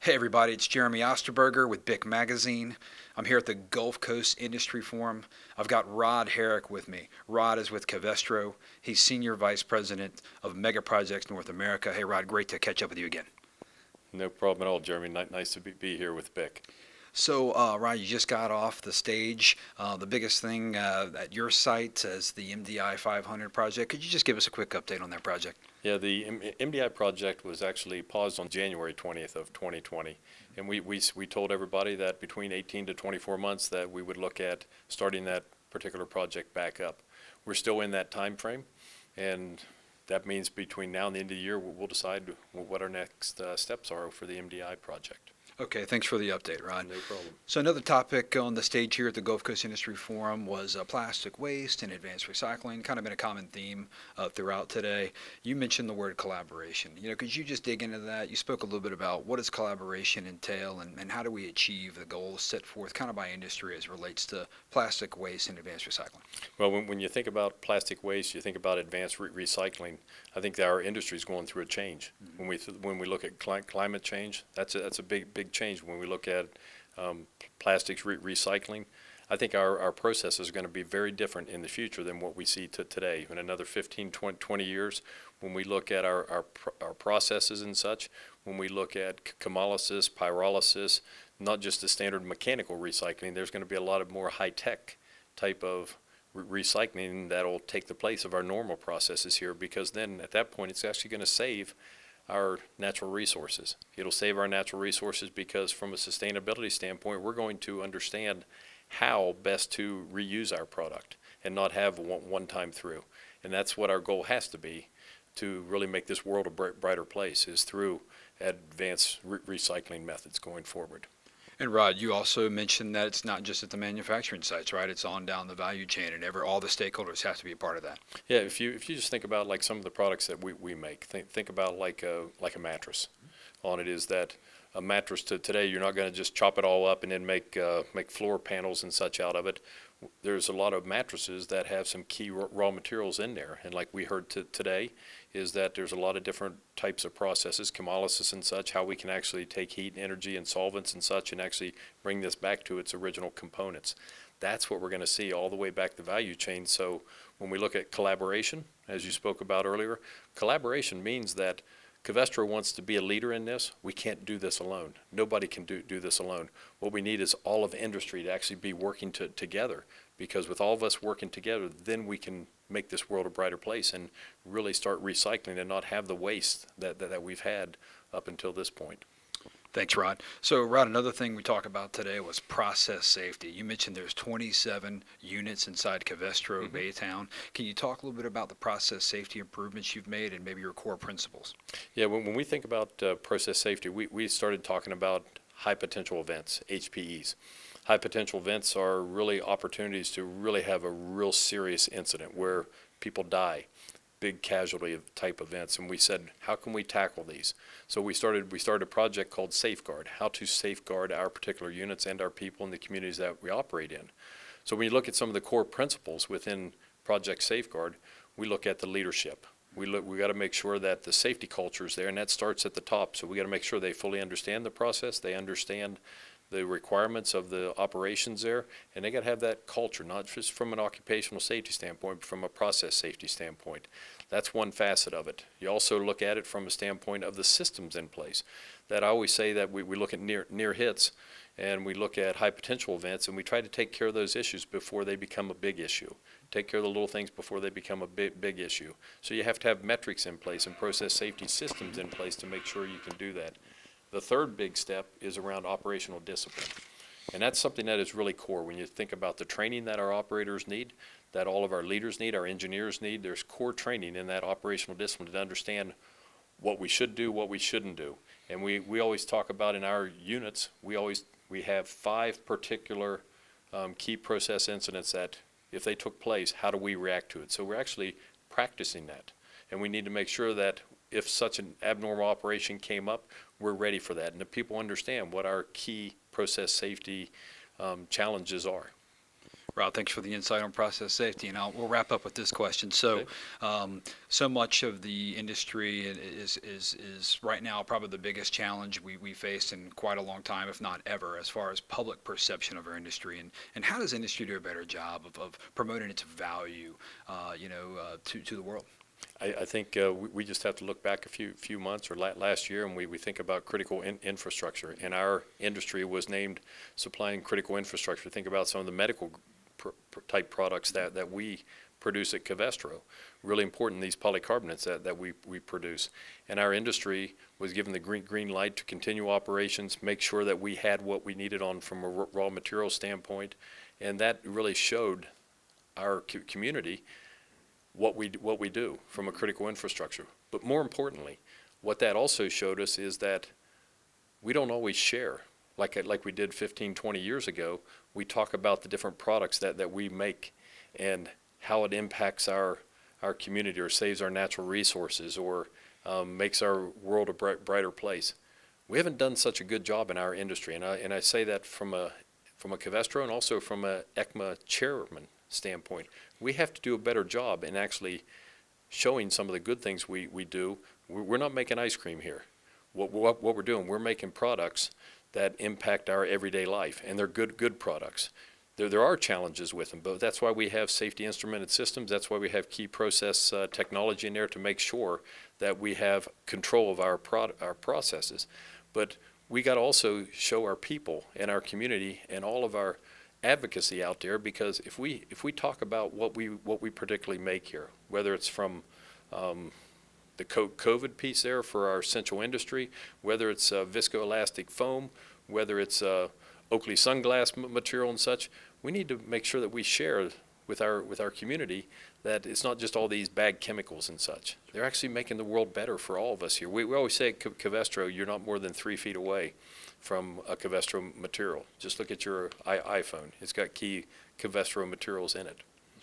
Hey everybody, it's Jeremy Osterberger with BIC Magazine. I'm here at the Gulf Coast Industry Forum. I've got Rod Herrick with me. Rod is with Covestro. He's Senior Vice President of Mega Projects North America. Hey Rod, great to catch up with you again. No problem at all, Jeremy. Nice to be here with BIC. So, Rod, you just got off the stage. The biggest thing at your site is the MDI-500 project. Could you just give us a quick update on that project? Yeah, the MDI project was actually paused on January 20th of 2020, and we told everybody that between 18 to 24 months that we would look at starting that particular project back up. We're still in that time frame, and that means between now and the end of the year we'll decide what our next steps are for the MDI project. Okay, thanks for the update, Rod. No problem. So another topic on the stage here at the Gulf Coast Industry Forum was plastic waste and advanced recycling, kind of been a common theme throughout today. You mentioned the word collaboration. Could you just dig into that? You spoke a little bit about what does collaboration entail and how do we achieve the goals set forth kind of by industry as it relates to plastic waste and advanced recycling? Well, when you think about plastic waste, you think about advanced recycling. I think that our industry is going through a change. When we look at climate change, that's a big change. When we look at plastics recycling, I think our processes are going to be very different in the future than what we see today. In another 15, 20 years, when we look at our processes and such, when we look at chemolysis, pyrolysis, not just the standard mechanical recycling, there's going to be a lot of more high-tech type of recycling that'll take the place of our normal processes here, because then at that point it's actually going to save our natural resources. It'll save our natural resources because from a sustainability standpoint, we're going to understand how best to reuse our product and not have one time through. And that's what our goal has to be to really make this world a brighter place, is through advanced recycling methods going forward. And Rod, you also mentioned that it's not just at the manufacturing sites, right? It's on down the value chain, and all the stakeholders have to be a part of that. Yeah, if you just think about like some of the products that we make, think about like a mattress. On it is that a mattress today, you're not going to just chop it all up and then make floor panels and such out of it. There's a lot of mattresses that have some key raw materials in there, and like we heard today, is that there's a lot of different types of processes, chemolysis and such, how we can actually take heat, energy, and solvents and such and actually bring this back to its original components. That's what we're going to see all the way back the value chain. So when we look at collaboration, as you spoke about earlier, collaboration means that Covestro wants to be a leader in this. We can't do this alone. Nobody can do this alone. What we need is all of industry to actually be working together, because with all of us working together, then we can make this world a brighter place and really start recycling and not have the waste that we've had up until this point. Thanks, Rod. So, Rod, another thing we talked about today was process safety. You mentioned there's 27 units inside Covestro Baytown. Can you talk a little bit about the process safety improvements you've made and maybe your core principles? Yeah, when we think about process safety, we started talking about high potential events, HPEs. High potential events are really opportunities to really have a real serious incident where people die, big casualty type events, and we said, how can we tackle these? So we started a project called Safeguard, how to safeguard our particular units and our people in the communities that we operate in. So when you look at some of the core principles within Project Safeguard, we look at the leadership. We got to make sure that the safety culture is there, and that starts at the top. So we got to make sure they fully understand the process, they understand the requirements of the operations there, and they got to have that culture, not just from an occupational safety standpoint, but from a process safety standpoint. That's one facet of it. You also look at it from a standpoint of the systems in place. That I always say that we look at near hits, and we look at high potential events, and we try to take care of those issues before they become a big issue. Take care of the little things before they become a big issue. So you have to have metrics in place and process safety systems in place to make sure you can do that. The third big step is around operational discipline. And that's something that is really core. When you think about the training that our operators need, that all of our leaders need, our engineers need, there's core training in that operational discipline to understand what we should do, what we shouldn't do. And we always talk about in our units, we have 5 particular key process incidents that if they took place, how do we react to it? So we're actually practicing that. And we need to make sure that if such an abnormal operation came up, we're ready for that. And the people understand what our key process safety challenges are. Rob, thanks for the insight on process safety, and we'll wrap up with this question. Okay. So much of the industry is right now probably the biggest challenge we faced in quite a long time, if not ever, as far as public perception of our industry, and how does industry do a better job of promoting its value, to the world? I think we just have to look back a few months or last year, and we think about critical infrastructure. And our industry was named supplying critical infrastructure. Think about some of the medical type products that we produce at Covestro. Really important, these polycarbonates that we produce. And our industry was given the green light to continue operations, make sure that we had what we needed on from a raw material standpoint. And that really showed our community what we do from a critical infrastructure. But more importantly, what that also showed us is that we don't always share like we did 15, 20 years ago. We talk about the different products that we make and how it impacts our community or saves our natural resources or makes our world a brighter place. We haven't done such a good job in our industry, and I say that from a Covestro and also from a ECMA chairman standpoint. We have to do a better job in actually showing some of the good things we do. We're not making ice cream here. What we're doing, we're making products that impact our everyday life, and they're good products. There are challenges with them, but that's why we have safety instrumented systems. That's why we have key process technology in there to make sure that we have control of our processes. But we got to also show our people and our community and all of our advocacy out there, because if we talk about what we particularly make here, whether it's from the COVID piece there for our essential industry, whether it's viscoelastic foam, whether it's Oakley sunglass material and such, we need to make sure that we share with our community that it's not just all these bad chemicals and such. They're actually making the world better for all of us here. We always say at Covestro, you're not more than 3 feet away from a Covestro material. Just look at your iPhone. It's got key Covestro materials in it,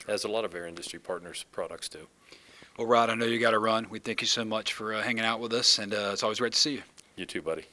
as a lot of our industry partners' products do. Well, Rod, I know you got to run. We thank you so much for hanging out with us, and it's always great to see you. You too, buddy.